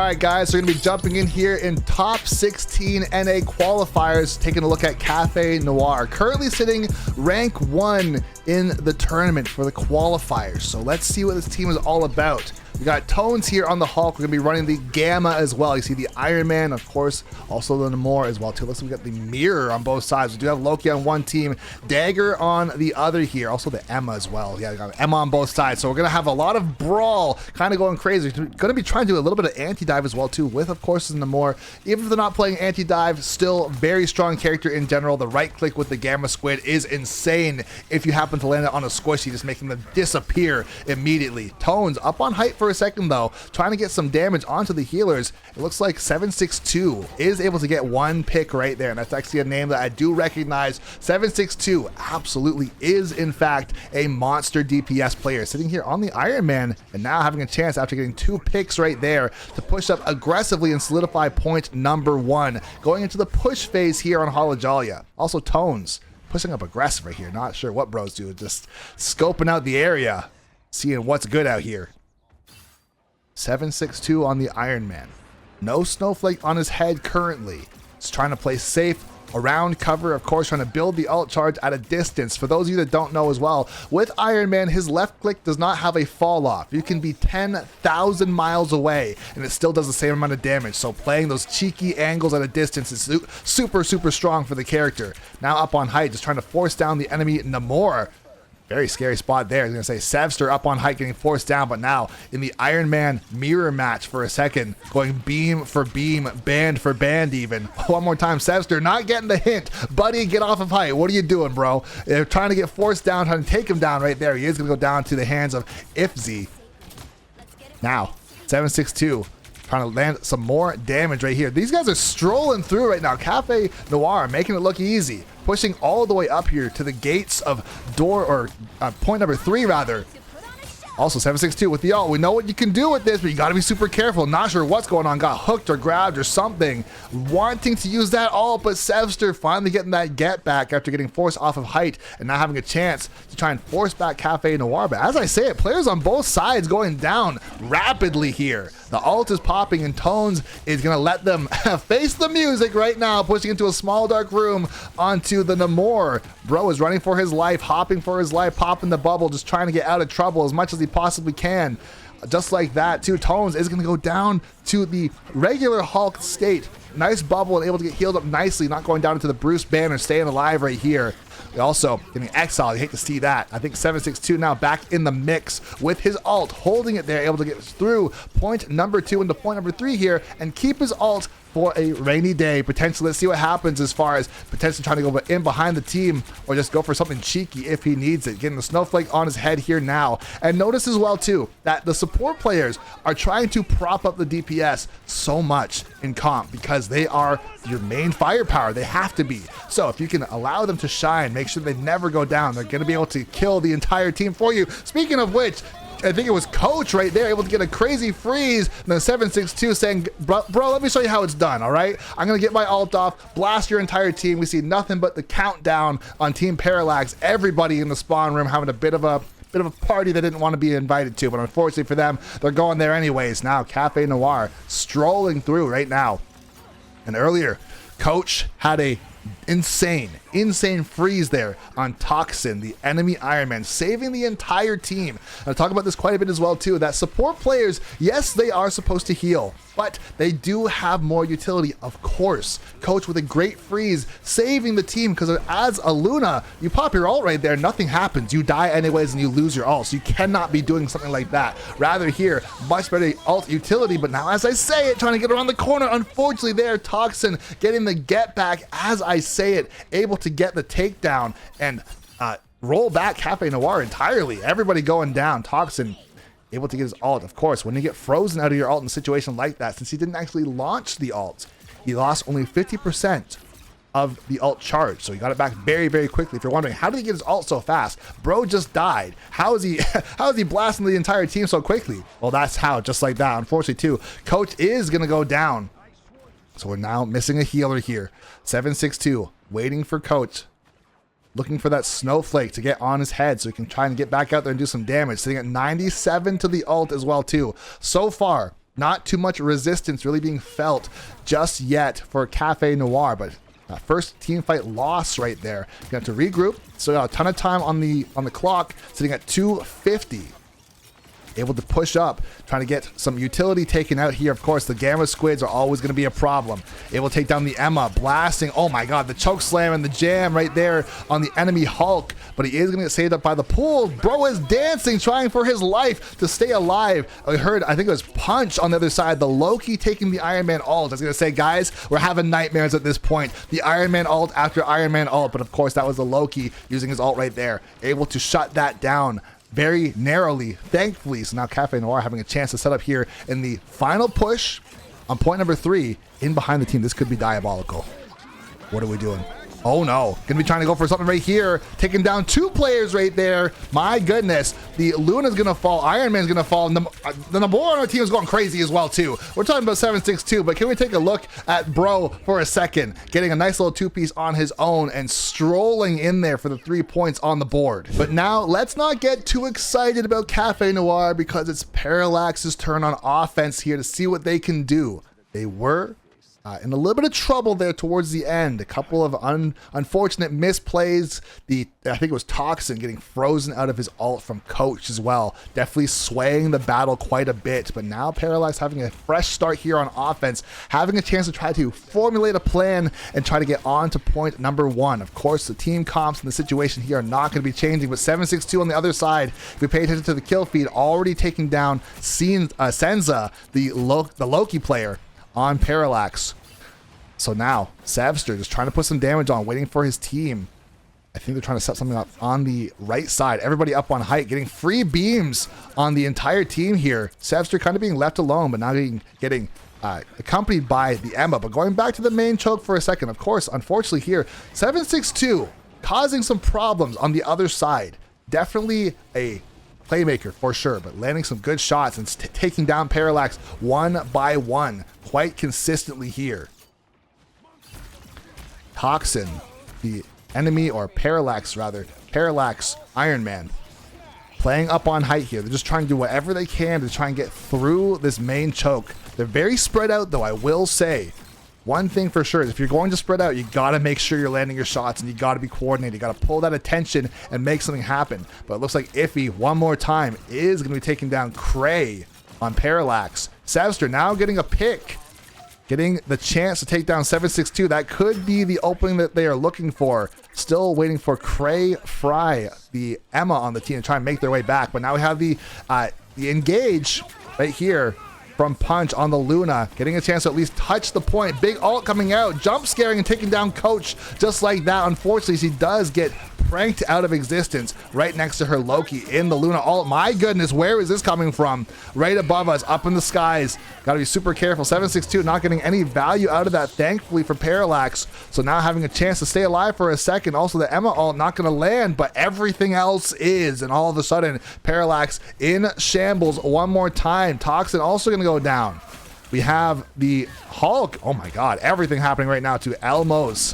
Alright guys, so we're going to be jumping in here in top 16 NA qualifiers, taking a look at Cafe Noir, currently sitting rank 1 in the tournament for the qualifiers. So let's see what this team is all about. We got Tones here on the Hulk. We're going to be running the Gamma as well. You see the Iron Man, of course, also the Noir as well too. Looks like we got the Mirror on both sides. We do have Loki on one team, Dagger on the other here. Also the Emma as well. Yeah, we got Emma on both sides. So we're going to have a lot of brawl, kind of going crazy. We're going to be trying to do a little bit of anti-dive as well too, with, of course, the Noir. Even if they're not playing anti-dive, still very strong character in general. The right click with the Gamma Squid is insane. If you happen to land it on a squishy, just making them disappear immediately. Tones up on height for a second though, trying to get some damage onto the healers. It looks like 762 is able to get one pick right there, and that's actually a name that I do recognize. 762 absolutely is in fact a monster DPS player, sitting here on the Iron Man and now having a chance after getting 2 picks right there to push up aggressively and solidify point number 1, going into the push phase here on Holojalia. Also Tones pushing up aggressive right here. Not sure what bros do, just scoping out the area, seeing what's good out here. 762 on the Iron Man. No snowflake on his head currently. He's trying to play safe around cover, of course, trying to build the ult charge at a distance. For those of you that don't know as well, with Iron Man, his left click does not have a fall off. You can be 10,000 miles away and it still does the same amount of damage. So playing those cheeky angles at a distance is super strong for the character. Now up on height, just trying to force down the enemy Namor. Very scary spot there. I was going to say Sevster up on height getting forced down, but now in the Iron Man mirror match for a second, going beam for beam, band for band even. One more time, Sevster not getting the hint. Buddy, get off of height. What are you doing, bro? They're trying to get forced down, trying to take him down right there. He is going to go down to the hands of Ifzy. Now, 762. Trying to land some more damage right here. These guys are strolling through right now. Cafe Noir making it look easy. Pushing all the way up here to the gates of point number 3 rather. Also 762 with the ult. We know what you can do with this, but you got to be super careful. Not sure what's going on. Got hooked or grabbed or something. Wanting to use that ult, but Sevster finally getting that get back after getting forced off of height and not having a chance to try and force back Cafe Noir. But as I say it, players on both sides going down rapidly here. The ult is popping and Tones is going to let them face the music right now, pushing into a small dark room onto the Namor. Bro is running for his life, hopping for his life, popping the bubble, just trying to get out of trouble as much as he possibly can. Just like that too, Tones is going to go down to the regular Hulk state. Nice bubble and able to get healed up nicely, not going down into the Bruce banner, staying alive right here. Also getting exiled. You hate to see that. I think 762 now back in the mix with his ult, holding it there, able to get through point number 2 into point number 3 here and keep his ult for a rainy day. Potentially, let's see what happens as far as potentially trying to go in behind the team or just go for something cheeky if he needs it. Getting the snowflake on his head here now. And notice as well too that the support players are trying to prop up the DPS so much in comp because they are your main firepower. They have to be. So if you can allow them to shine, make sure they never go down, they're going to be able to kill the entire team for you. Speaking of which, I think it was Coach right there able to get a crazy freeze, and then 762 saying, bro, let me show you how it's done, all right? I'm going to get my ult off, blast your entire team. We see nothing but the countdown on Team Parallax. Everybody in the spawn room having a bit of a party they didn't want to be invited to, but unfortunately for them, they're going there anyways. Now Cafe Noir strolling through right now. And earlier, Coach had a insane freeze there on Toxin, the enemy Iron Man, saving the entire team. And I talk about this quite a bit as well too, that support players, yes, they are supposed to heal, but they do have more utility, of course. Coach with a great freeze, saving the team, because as a Luna, you pop your ult right there, nothing happens. You die anyways and you lose your ult, so you cannot be doing something like that. Rather here, much better ult utility, but now as I say it, trying to get around the corner, unfortunately there, Toxin getting the get back as I say it, able to get the takedown and roll back Cafe Noir entirely. Everybody going down. Toxin able to get his ult. Of course, when you get frozen out of your ult in a situation like that, since he didn't actually launch the ult, he lost only 50% of the ult charge. So he got it back very quickly. If you're wondering, how did he get his ult so fast? Bro just died. How is he blasting the entire team so quickly? Well, that's how, just like that. Unfortunately too, Coach is going to go down. So we're now missing a healer here. 762 waiting for Coach, looking for that snowflake to get on his head so he can try and get back out there and do some damage. Sitting at 97 to the ult as well too. So far, not too much resistance really being felt just yet for Cafe Noir, but first team fight loss right there. Going to regroup. Still got a ton of time on the clock, sitting at 250. Able to push up, trying to get some utility taken out here. Of course, the Gamma Squids are always going to be a problem. Able to take down the Emma, blasting. Oh my god, the choke slam and the jam right there on the enemy Hulk. But he is going to get saved up by the pool. Bro is dancing, trying for his life to stay alive. I heard, I think it was Punch on the other side. The Loki taking the Iron Man ult. I was going to say, guys, we're having nightmares at this point. The Iron Man ult after Iron Man ult. But of course, that was the Loki using his ult right there. Able to shut that down very narrowly, thankfully. So now Cafe Noir having a chance to set up here in the final push on point number 3 in behind the team. This could be diabolical. What are we doing? Oh no, gonna be trying to go for something right here, taking down 2 players right there. My goodness, the Luna's gonna fall, Iron Man's gonna fall, and the Noir on our team is going crazy as well too. We're talking about 762, but can we take a look at Bro for a second, getting a nice little 2-piece on his own and strolling in there for the 3 points on the board. But now let's not get too excited about Cafe Noir, because it's Parallax's turn on offense here to see what they can do. They were in a little bit of trouble there towards the end. A couple of unfortunate misplays. I think it was Toxin getting frozen out of his ult from Coach as well. Definitely swaying the battle quite a bit. But now Parallax having a fresh start here on offense, having a chance to try to formulate a plan and try to get on to point number 1. Of course, the team comps in the situation here are not going to be changing, but 762 on the other side, if we pay attention to the kill feed, already taking down Senza, the Loki player on Parallax. So now Savster just trying to put some damage on, waiting for his team. I think they're trying to set something up on the right side. Everybody up on height, getting free beams on the entire team here. Savster kind of being left alone, but now getting accompanied by the Emma. But going back to the main choke for a second, of course, unfortunately here, 762 causing some problems on the other side. Definitely a playmaker for sure, but landing some good shots and taking down Parallax one by one quite consistently here. Toxin, the enemy, or Parallax rather, Parallax Iron Man, playing up on height here. They're just trying to do whatever they can to try and get through this main choke. They're very spread out though, I will say. One thing for sure is if you're going to spread out, you got to make sure you're landing your shots and you got to be coordinated. You got to pull that attention and make something happen. But it looks like Iffy, one more time, is going to be taking down Cray on Parallax. Savster now getting a pick, getting the chance to take down 762. That could be the opening that they are looking for. Still waiting for Cray Fry, the Emma on the team, to try and make their way back. But now we have the engage right here from Punch on the Luna, getting a chance to at least touch the point. Big ult coming out, jump scaring and taking down Coach just like that. Unfortunately, she does get pranked out of existence right next to her Loki in the Luna ult. My goodness, where is this coming from? Right above us, up in the skies. Gotta be super careful. 762 not getting any value out of that, thankfully, for Parallax. So now having a chance to stay alive for a second. Also, the Emma ult not gonna land, but everything else is. And all of a sudden, Parallax in shambles one more time. Toxin also gonna go down. We have the Hulk. Oh my god, everything happening right now to Elmos.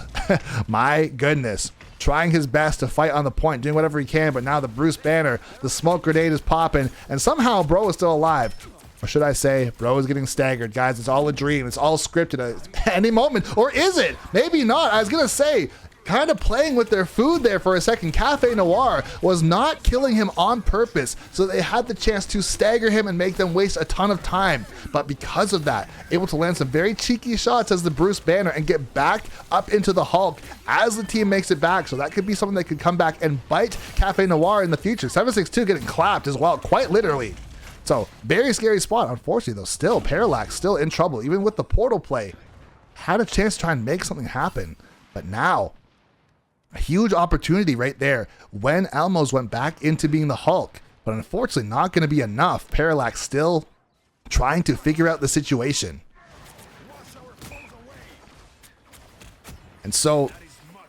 My goodness. Trying his best to fight on the point, doing whatever he can, but now the Bruce Banner, the smoke grenade is popping, and somehow Bro is still alive. Or should I say, Bro is getting staggered. Guys, it's all a dream. It's all scripted at any moment. Or is it? Maybe not. I was going to say, kind of playing with their food there for a second. Cafe Noir was not killing him on purpose, so they had the chance to stagger him and make them waste a ton of time. But because of that, able to land some very cheeky shots as the Bruce Banner and get back up into the Hulk as the team makes it back. So that could be something that could come back and bite Cafe Noir in the future. 762 getting clapped as well, quite literally. So very scary spot. Unfortunately though, still Parallax still in trouble, even with the portal play. Had a chance to try and make something happen, but now a huge opportunity right there when Elmos went back into being the Hulk, but unfortunately not going to be enough. Parallax still trying to figure out the situation. And so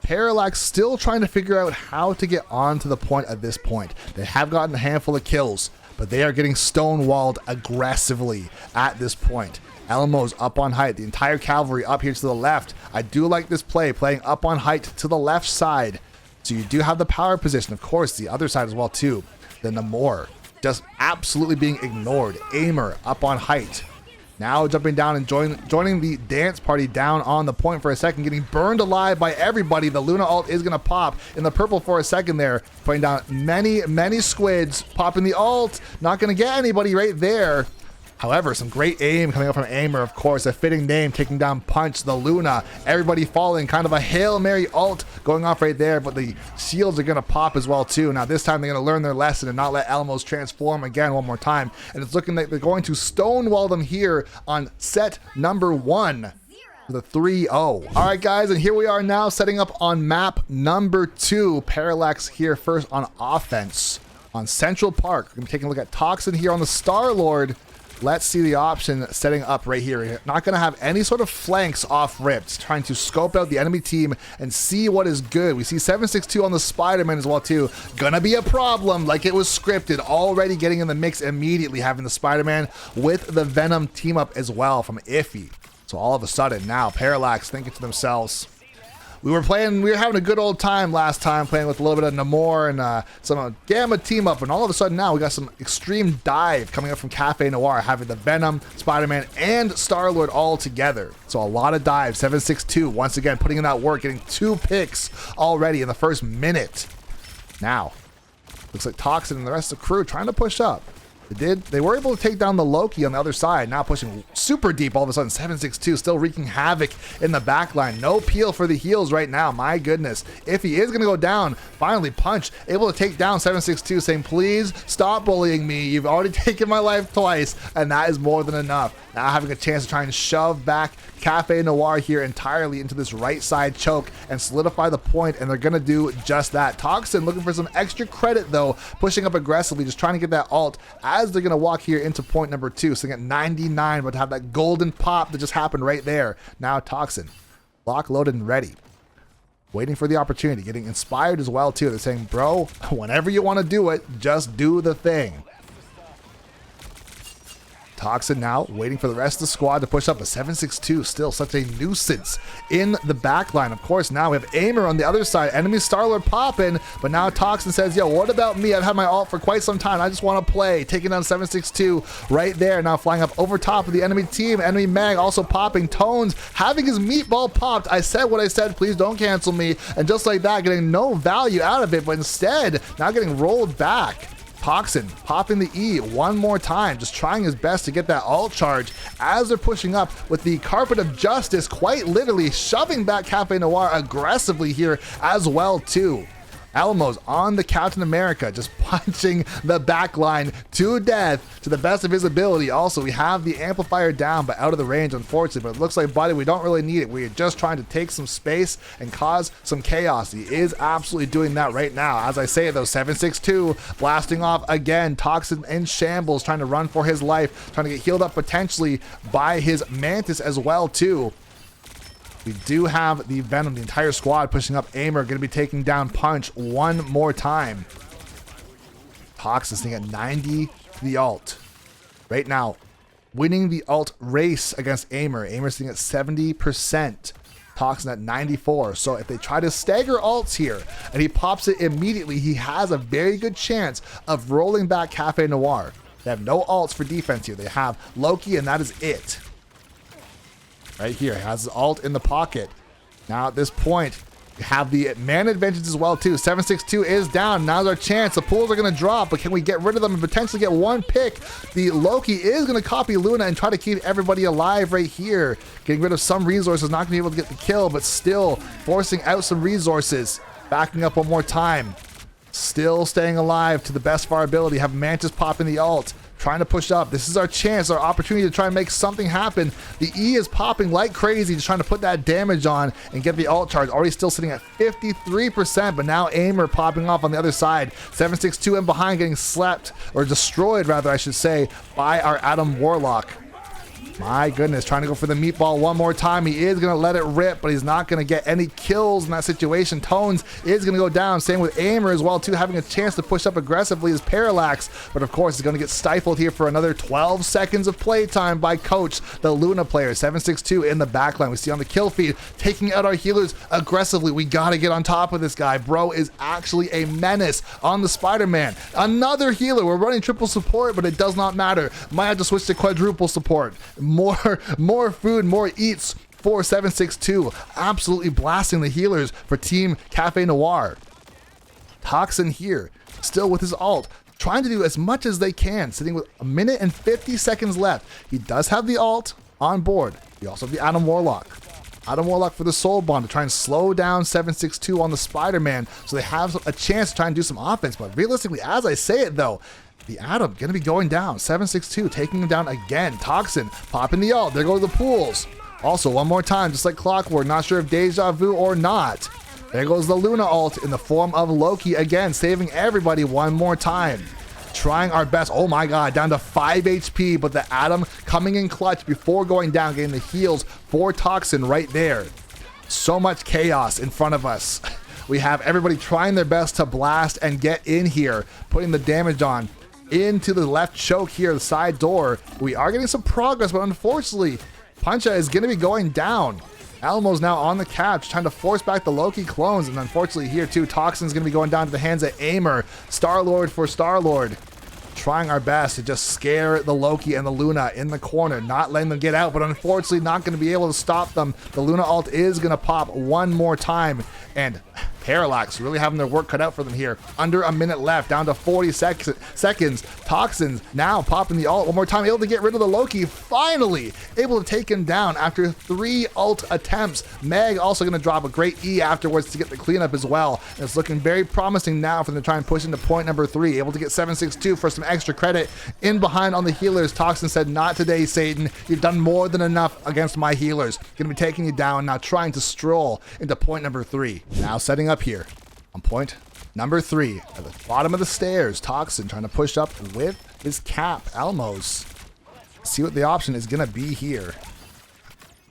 Parallax still trying to figure out how to get on to the point at this point. They have gotten a handful of kills, but they are getting stonewalled aggressively at this point. Elmo's up on height, the entire cavalry up here to the left. I do like this play, playing up on height to the left side. So you do have the power position, of course, the other side as well too. Then the Noir just absolutely being ignored. Aimer up on height. Now jumping down and joining the dance party down on the point for a second, getting burned alive by everybody. The Luna ult is going to pop in the purple for a second there, putting down many squids, popping the ult. Not going to get anybody right there. However, some great aim coming up from Aimer, of course, a fitting name, taking down Punch, the Luna, everybody falling, kind of a Hail Mary ult going off right there, but the shields are going to pop as well too. Now this time they're going to learn their lesson and not let Elmos transform again one more time, and it's looking like they're going to stonewall them here on set number 1. The 3-0. All right, guys, and here we are now setting up on map number 2. Parallax here first on offense on Central Park. We're going to be taking a look at Toxin here on the Star-Lord. Let's see the option setting up right here. Not going to have any sort of flanks off ripped. Trying to scope out the enemy team and see what is good. We see 762 on the Spider-Man as well too. Gonna be a problem like it was scripted. Already getting in the mix immediately, having the Spider-Man with the Venom team up as well from Iffy. So all of a sudden now Parallax thinking to themselves, we were having a good old time last time, playing with a little bit of Noir and some Gamma team up, and all of a sudden now we got some extreme dive coming up from Cafe Noir, having the Venom, Spider-Man, and Star-Lord all together. So a lot of dives. 762 once again putting in that work, getting 2 picks already in the first minute. Now, looks like Toxin and the rest of the crew trying to push up. They were able to take down the Loki on the other side, now pushing super deep all of a sudden. 762 still wreaking havoc in the back line. No peel for the heals right now, my goodness. If he is going to go down, finally Punch able to take down 762, saying, please stop bullying me. You've already taken my life twice, and that is more than enough. Now having a chance to try and shove back Cafe Noir here entirely into this right side choke and solidify the point, and they're going to do just that. Toxin looking for some extra credit though, pushing up aggressively, just trying to get that ult as they're going to walk here into point number 2, sitting at 99, but to have that golden pop that just happened right there. Now Toxin, lock, loaded, and ready. Waiting for the opportunity, getting inspired as well too. They're saying, bro, whenever you want to do it, just do the thing. Toxin now waiting for the rest of the squad to push up. A 762 still such a nuisance in the back line. Of course, now we have Aimer on the other side. Enemy Star-Lord popping, but now Toxin says, yo, what about me? I've had my ult for quite some time. I just want to play. Taking down 762 right there. Now flying up over top of the enemy team. Enemy Mag also popping. Tones having his meatball popped. I said what I said. Please don't cancel me. And just like that, getting no value out of it, but instead now getting rolled back. Toxin popping the E one more time, just trying his best to get that ult charge as they're pushing up with the Carpet of Justice, quite literally shoving back Cafe Noir aggressively here as well too. Elmos on the Captain America, just punching the back line to death to the best of his ability. Also, we have the amplifier down, but out of the range, unfortunately. But it looks like, buddy, we don't really need it. We're just trying to take some space and cause some chaos. He is absolutely doing that right now. As I say, though, 762 blasting off again. Toxin in shambles, trying to run for his life, trying to get healed up potentially by his Mantis as well, too. We do have the Venom, the entire squad pushing up. Aimer going to be taking down Punch one more time. Toxin sitting at 90 the ult. Right now, winning the ult race against Aimer. Aimer sitting at 70%. Toxin at 94. So if they try to stagger ults here and he pops it immediately, he has a very good chance of rolling back Cafe Noir. They have no ults for defense here. They have Loki, and that is it. Right here, has his ult in the pocket. Now at this point, we have the man advantage as well too. 762 is down. Now's our chance. The pools are going to drop, but can we get rid of them and potentially get one pick? The Loki is going to copy Luna and try to keep everybody alive right here. Getting rid of some resources, not going to be able to get the kill, but still forcing out some resources. Backing up one more time. Still staying alive to the best of our ability. Have Mantis popping the ult. Trying to push up. This is our chance, our opportunity to try and make something happen. The E is popping like crazy, just trying to put that damage on and get the ult charge. Already still sitting at 53%, but now Aimer popping off on the other side. 762 in behind, getting slapped, or destroyed rather, I should say, by our Adam Warlock. My goodness, trying to go for the meatball one more time. He is going to let it rip, but he's not going to get any kills in that situation. Tones is going to go down. Same with Aimer as well, too, having a chance to push up aggressively as Parallax. But of course, he's going to get stifled here for another 12 seconds of playtime by Coach, the Luna player. 762 in the backline. We see on the kill feed, taking out our healers aggressively. We got to get on top of this guy. Bro is actually a menace on the Spider-Man. Another healer. We're running triple support, but it does not matter. Might have to switch to quadruple support. more food, more eats for 762. Absolutely blasting the healers for Team Cafe Noir. Toxin here, still with his ult, trying to do as much as they can, sitting with 1 minute and 50 seconds left. He does have the ult on board. We also have the Adam Warlock. Adam Warlock for the Soul Bomb to try and slow down 762 on the Spider-Man so they have a chance to try and do some offense. But realistically, as I say it though, the Adam going to be going down. 762 taking him down again. Toxin popping the ult. There go the pools. Also, one more time, just like clockwork, not sure if deja vu or not. There goes the Luna ult in the form of Loki again, saving everybody one more time. Trying our best. Oh my god, down to 5 HP, but the Adam coming in clutch before going down, getting the heals for Toxin right there. So much chaos in front of us. We have everybody trying their best to blast and get in here, putting the damage on into the left choke here, the side door. We are getting some progress, but unfortunately, Puncha is going to be going down. Almo's now on the catch, trying to force back the Loki clones, and unfortunately here too, Toxin's going to be going down to the hands of Aimer. Star-Lord for Star-Lord. Trying our best to just scare the Loki and the Luna in the corner, not letting them get out, but unfortunately not going to be able to stop them. The Luna ult is going to pop one more time, and Parallax really having their work cut out for them here. Under a minute left, down to 40 seconds. Toxins now popping the ult one more time, able to get rid of the Loki. Finally able to take him down after 3 ult attempts. Meg also going to drop a great E afterwards to get the cleanup as well. And it's looking very promising now for them to try and push into point number 3. Able to get 762 for some extra credit in behind on the healers. Toxin said, not today, Satan. You've done more than enough against my healers. Going to be taking you down, now trying to stroll into point number 3. Now setting up here on point number 3 at the bottom of the stairs. Toxin trying to push up with his cap. Almos, see what the option is going to be here.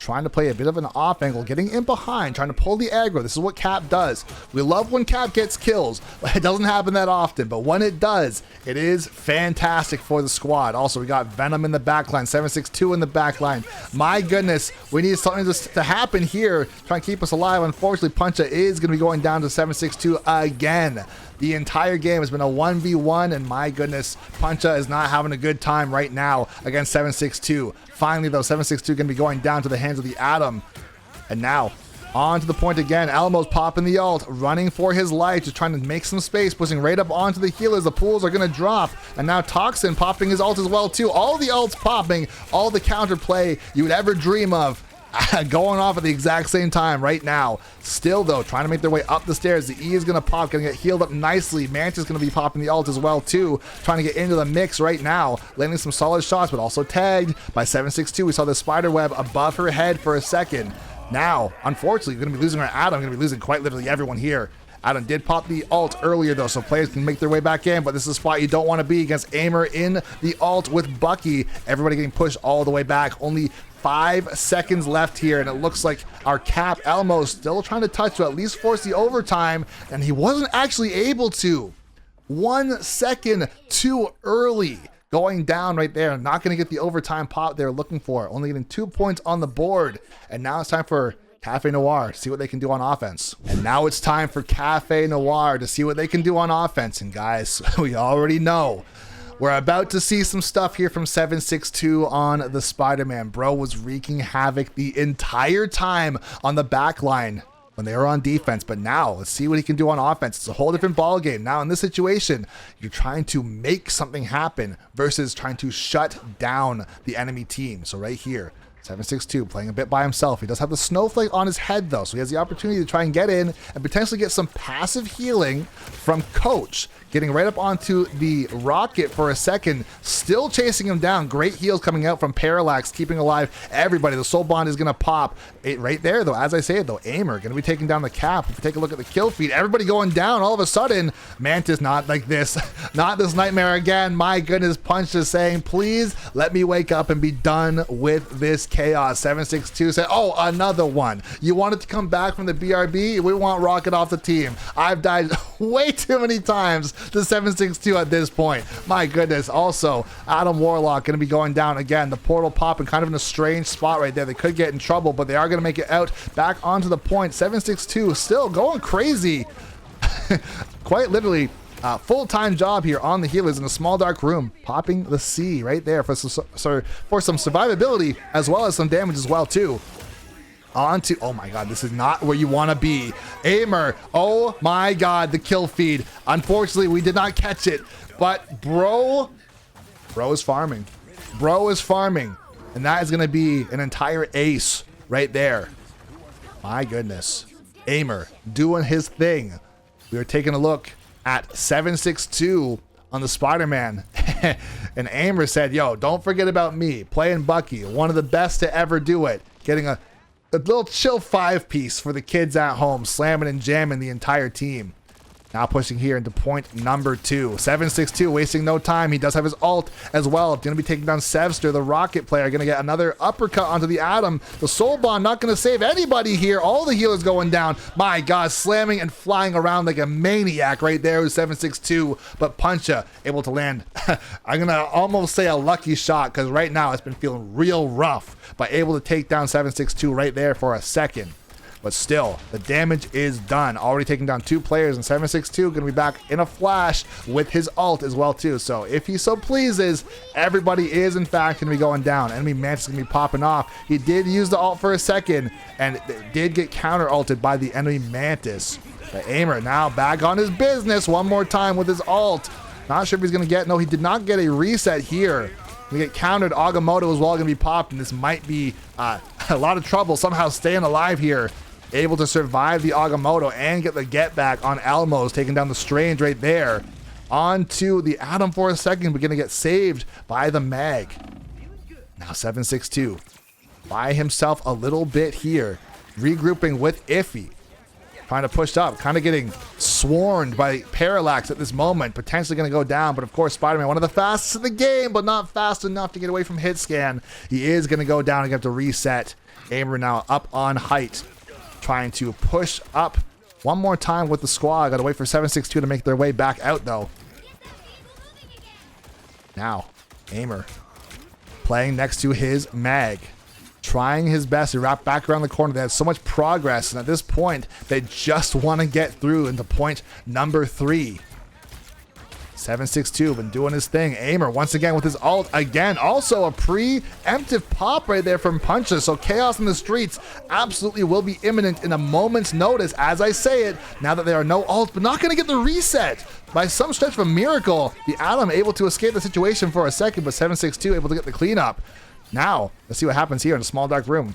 Trying to play a bit of an off angle, getting in behind, trying to pull the aggro. This is what Cap does. We love when Cap gets kills. It doesn't happen that often, but when it does, it is fantastic for the squad. Also, we got Venom in the backline, 762 in the backline. My goodness, we need something to happen here, trying to keep us alive. Unfortunately, Puncha is going to be going down to 762 again. The entire game has been a 1v1, and my goodness, Puncha is not having a good time right now against 762. Finally, though, 762 going to be going down to the hands of the Atom. And now, on to the point again. Almo's popping the ult, running for his life, just trying to make some space, pushing right up onto the healers. The pools are going to drop. And now Toxin popping his ult as well, too. All the ults popping, all the counterplay you would ever dream of. Going off at the exact same time right now. Still though, trying to make their way up the stairs. The E is going to pop, going to get healed up nicely. Mantis going to be popping the ult as well too. Trying to get into the mix right now. Landing some solid shots, but also tagged by 762. We saw the spider web above her head for a second. Now, unfortunately, we're going to be losing our Adam. We're going to be losing quite literally everyone here. Adam did pop the ult earlier though, so players can make their way back in, but this is a spot you don't want to be against Aimer in the ult with Bucky. Everybody getting pushed all the way back. Only 5 seconds left here, and it looks like our Cap Elmo still trying to touch to at least force the overtime, and he wasn't actually able to. 1 second too early. Going down right there, not going to get the overtime pop they're looking for. Only getting 2 points on the board, and now it's time for Cafe Noir, see what they can do on offense. And now it's time for Cafe Noir to see what they can do on offense. And guys, we already know we're about to see some stuff here from 762 on the Spider-Man. Bro was wreaking havoc the entire time on the back line when they were on defense, but now let's see what he can do on offense. It's a whole different ball game. Now in this situation, you're trying to make something happen versus trying to shut down the enemy team. So right here, 762 playing a bit by himself. He does have the snowflake on his head though, so he has the opportunity to try and get in and potentially get some passive healing from Coach. Getting right up onto the rocket for a second, still chasing him down. Great heals coming out from Parallax, keeping alive everybody. The soul bond is going to pop it right there though. As I say it though, Aimer going to be taking down the Cap. If you take a look at the kill feed, everybody going down all of a sudden. Mantis not like this, not this nightmare again. My goodness, Punch is saying, please let me wake up and be done with this chaos. 762 said, oh, another one. You wanted to come back from the BRB? We want Rocket off the team. I've died way too many times to 762 at this point. My goodness. Also, Adam Warlock going to be going down again. The portal popping kind of in a strange spot right there. They could get in trouble, but they are going to make it out back onto the point. 762 still going crazy. Quite literally full-time job here on the healers in a small dark room, popping the C right there for some survivability as well as some damage as well too. On to, oh my god, this is not where you want to be. Aimer, oh my god, the kill feed. Unfortunately, we did not catch it, but bro is farming. Bro is farming, and that is going to be an entire ace right there. My goodness. Aimer doing his thing. We are taking a look at 762 on the Spider-Man. And Aimer said, yo, don't forget about me. Playing Bucky, one of the best to ever do it. Getting a little chill 5-piece for the kids at home, slamming and jamming the entire team. Now pushing here into point number 2. 762 wasting no time. He does have his ult as well. Going to be taking down Sevster, the rocket player. Going to get another uppercut onto the Atom. The Soul Bond not going to save anybody here. All the healers going down. My god, slamming and flying around like a maniac right there with 762. But Puncha able to land, I'm going to almost say a lucky shot, because right now it's been feeling real rough. But able to take down 762 right there for a second. But still, the damage is done. Already taking down 2 players, and 762 going to be back in a flash with his ult as well too. So if he so pleases, everybody is in fact going to be going down. Enemy Mantis is going to be popping off. He did use the ult for a second, and did get counter ulted by the enemy Mantis. But Aimer now back on his business one more time with his ult. Not sure if he's going to get, no, he did not get a reset here. We get countered. Agamotto as well going to be popped, and this might be a lot of trouble somehow staying alive here. Able to survive the Agamotto and get the get back on Elmos, taking down the Strange right there. On to the Atom for a second, but going to get saved by the Mag. Now 762 by himself a little bit here, regrouping with Iffy. Trying to push up, kind of getting swarmed by Parallax at this moment, potentially going to go down, but of course Spider-Man, one of the fastest in the game, but not fast enough to get away from hit scan. He is going to go down and have to reset. Aimer now up on height, trying to push up one more time with the squad. Got to wait for 762 to make their way back out though. Now, Aimer playing next to his Mag, trying his best to wrap back around the corner. They had so much progress, and at this point, they just want to get through into point number 3. 762 been doing his thing. Aimer once again with his ult again. Also a preemptive pop right there from Puncha. So chaos in the streets absolutely will be imminent in a moment's notice, as I say it, now that there are no ults, but not going to get the reset. By some stretch of a miracle, the Atom able to escape the situation for a second, but 762 able to get the cleanup. Now, let's see what happens here in a small dark room.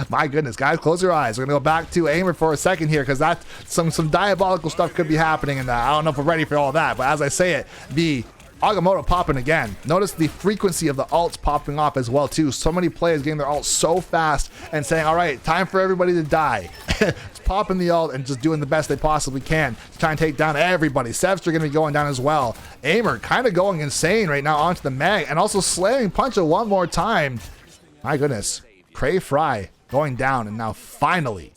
My goodness, guys, close your eyes. We're going to go back to Aimer for a second here, because that some diabolical stuff could be happening, and I don't know if we're ready for all that. But as I say it, the Agamotto popping again. Notice the frequency of the ults popping off as well too. So many players getting their ults so fast and saying, all right, time for everybody to die. Just popping the ult and just doing the best they possibly can to try and take down everybody. Sevster going to be going down as well. Aimer kind of going insane right now onto the Mag, and also slamming Puncha one more time. My goodness. Cray Fry going down, and now finally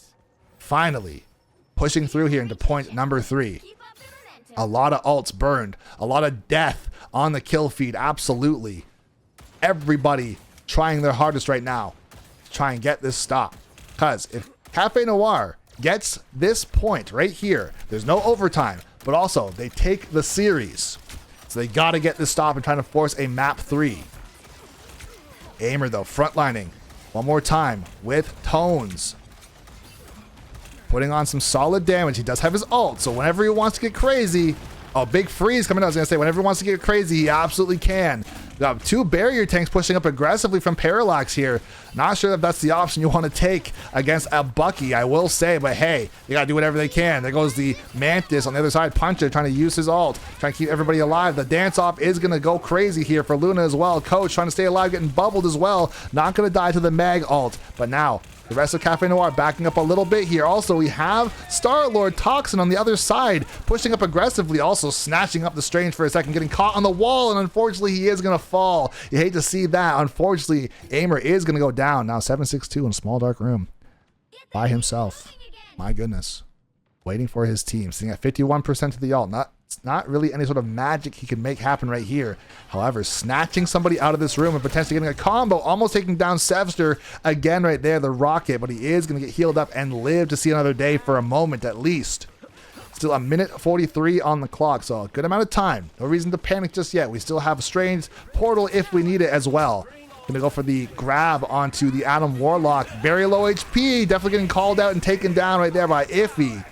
pushing through here into point number 3. A lot of ults burned, a lot of death on the kill feed, absolutely. Everybody trying their hardest right now to try and get this stop. Because if Cafe Noir gets this point right here, there's no overtime, but also they take the series. So they got to get this stop and trying to force a map 3. Aimer though, frontlining one more time with Tones. Putting on some solid damage. He does have his ult, so whenever he wants to get crazy, oh, big freeze coming out. I was going to say, whenever he wants to get crazy, he absolutely can. We have 2 barrier tanks pushing up aggressively from Parallax here. Not sure if that's the option you want to take against a Bucky, I will say, but hey, they got to do whatever they can. There goes the Mantis on the other side. Puncher trying to use his ult, trying to keep everybody alive. The dance-off is going to go crazy here for Luna as well. Coach trying to stay alive, getting bubbled as well. Not going to die to the Mag ult, but now the rest of Cafe Noir backing up a little bit here. Also, we have Star-Lord Toxin on the other side, pushing up aggressively, also snatching up the Strange for a second, getting caught on the wall, and unfortunately, he is going to fall. You hate to see that. Unfortunately, Aimer is going to go down. Now 762 in a small dark room by himself. My goodness. Waiting for his team. Sitting at 51% of the ult. Not really any sort of magic he can make happen right here. However, snatching somebody out of this room and potentially getting a combo, almost taking down Sevster again right there, the rocket, but he is going to get healed up and live to see another day for a moment at least. Still a minute 43 on the clock, so a good amount of time. No reason to panic just yet. We still have a strange portal if we need it as well. Gonna go for the grab onto the Adam Warlock. Very low HP, definitely getting called out and taken down right there by Iffy.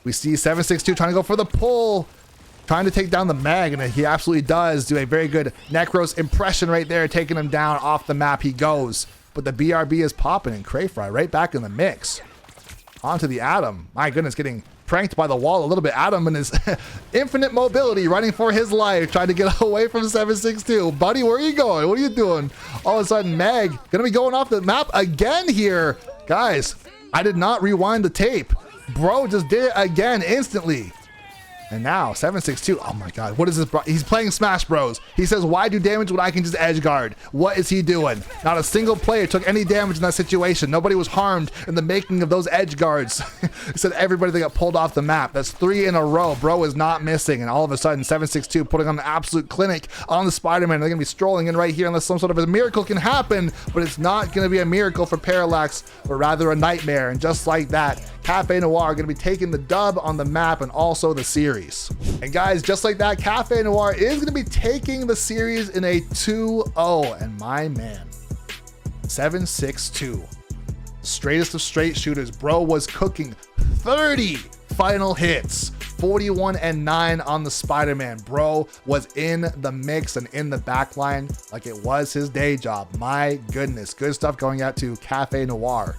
We see 762 trying to go for the pull, trying to take down the Mag, and he absolutely does do a very good Necros impression right there, taking him down. Off the map he goes. But the BRB is popping, and Crayfry right back in the mix. Onto the Adam. My goodness, getting pranked by the wall a little bit. Adam and his infinite mobility, running for his life, trying to get away from 762. Buddy, where are you going? What are you doing? All of a sudden, Meg gonna be going off the map again here. Guys, I did not rewind the tape. Bro just did it again instantly. And now 762, oh my god, what is this, bro? He's playing Smash Bros. He says, why do damage when I can just edge guard? What is he doing? Not a single player took any damage in that situation. Nobody was harmed in the making of those edge guards. He said everybody that got pulled off the map. That's 3 in a row. Bro is not missing. And all of a sudden, 762 putting on an absolute clinic on the Spider-Man. They're gonna be strolling in right here unless some sort of a miracle can happen, but it's not gonna be a miracle for Parallax, but rather a nightmare. And just like that, Cafe Noir are going to be taking the dub on the map and also the series. And guys, just like that, Cafe Noir is going to be taking the series in a 2-0. And my man, 762, straightest of straight shooters. Bro was cooking 30 final hits. 41 and 9 on the Spider-Man. Bro was in the mix and in the backline like it was his day job. My goodness, good stuff going out to Cafe Noir.